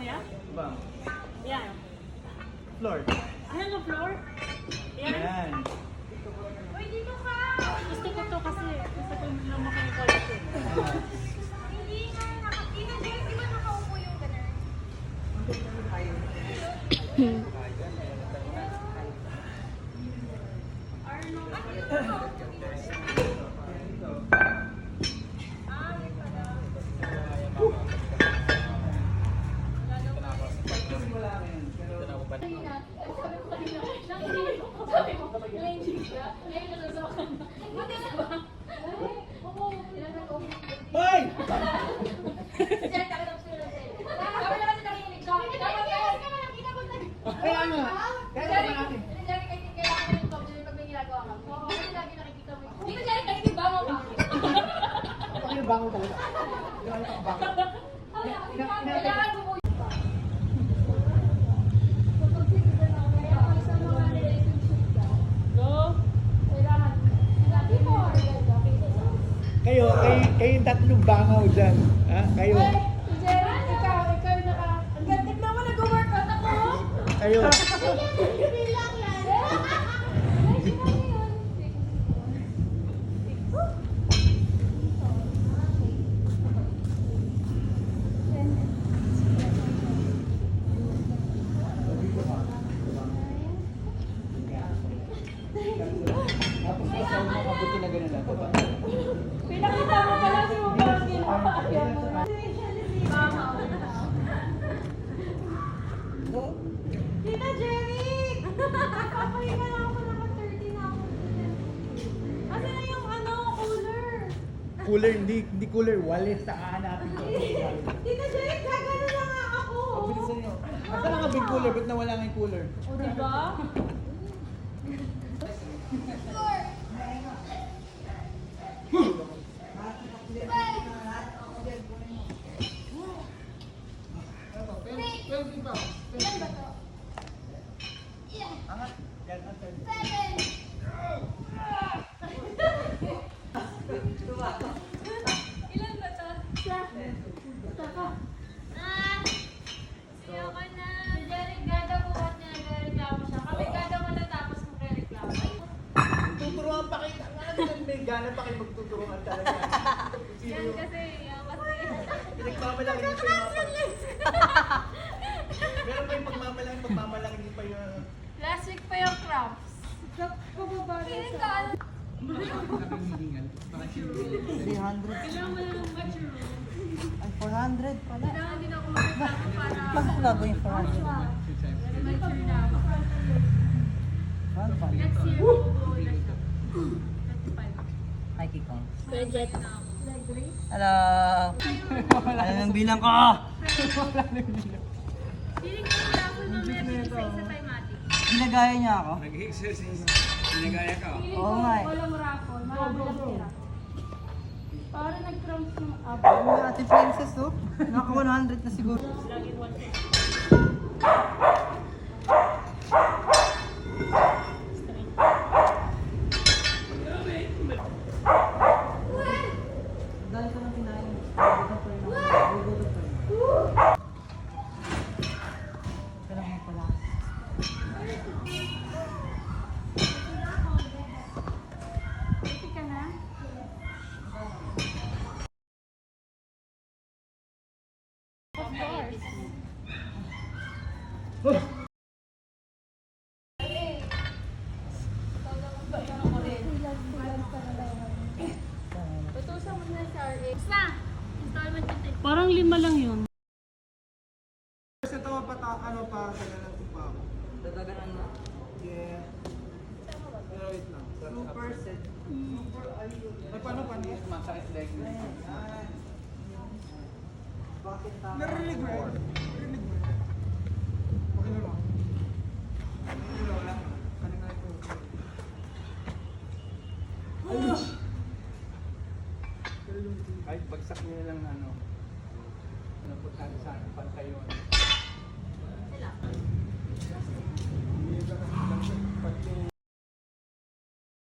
kuya? Bang. Yan. Floor. Hello, floor. Yan. Yan. Uy, dito ka! Gusto ko to kasi gusto ko lumaki yung kulit ko. Hindi nga, nakakita dyan. Di ba nakaupo yung ganun? Arnold. Ano yung nakaupo Hoy! Kaya nga. Kaya nga natin. Ako yung bango talaga. Hindi ako nakabango. Go. Kayo yung tatlong bangaw dyan. Ha? Kayo. Kayo. Tapos kasal mo, mabuti na ganun lang. Diba? Pinakita mo pala si Mama ang ginawa. Tita Jerry! Nagpapahinga na ako, naka-30 na ako. Asa na yung cooler? Cooler, hindi cooler. Walis sa hahanapin ko. Tita Jerry, gagano na nga ako. Pabilisan nyo. Asa na nga big cooler? Ba't nawala nga yung cooler? O, diba? Ilan ba to? Angat. Yan, angat. 7! Ilan ba to? Siya ka na. Si Jerry, gada bukas niya nagreklamo siya. Kami gada matatapos magreklamo. Tuturuan pa kayo. May gana pa kayo magtuturuan talaga. Yan kasi, Pinagmamalaki niyo pa yung mga meron pa yung pagmamalaki niyo pa yung... Last week pa yung crafts. Feeling ka, ano? 300. Kailangan mo na ng mushroom. Ay, 400 pala. Kailangan din ako magreklamo para Bakit nga ba yung 400? mature na ako. Ano pa? Next year, mabubuhay na siya. 25. Hi, Kikong. Budget. Hello! Ano nang bilang ko? Feeling ko wala ko mamaya pinisa sa Thematic. Ginagaya niya ako. Nag-exercise. Pinagaya ka. Oo nga eh. Walang raffle. Marami lang tira. Para nag-crumbs ng abo. Ano yung ating princess, oh? Naka 100 na siguro. Laging 1. Dahil ko lang kinain. Gugutom pa rin ako. Gugutom pa rin. Kailangan mo pala. Ready ka na? Of course. Tutusan mo na sa RX. Na! Installment yung tip. Parang 5 lang yun. Kasi ito ano pa, tagalan ko pa ako. Dadaganan na. Yeah. Pero wait lang. 2%. Ay, paano? Masakit leg. Bakit tama? Narinig mo yun? Narinig mo yun? Okay na mo? Wala. Kanina ito. Ay, bagsak niyo lang ano. Ano po sa pantay yun. Sila. Hindi ba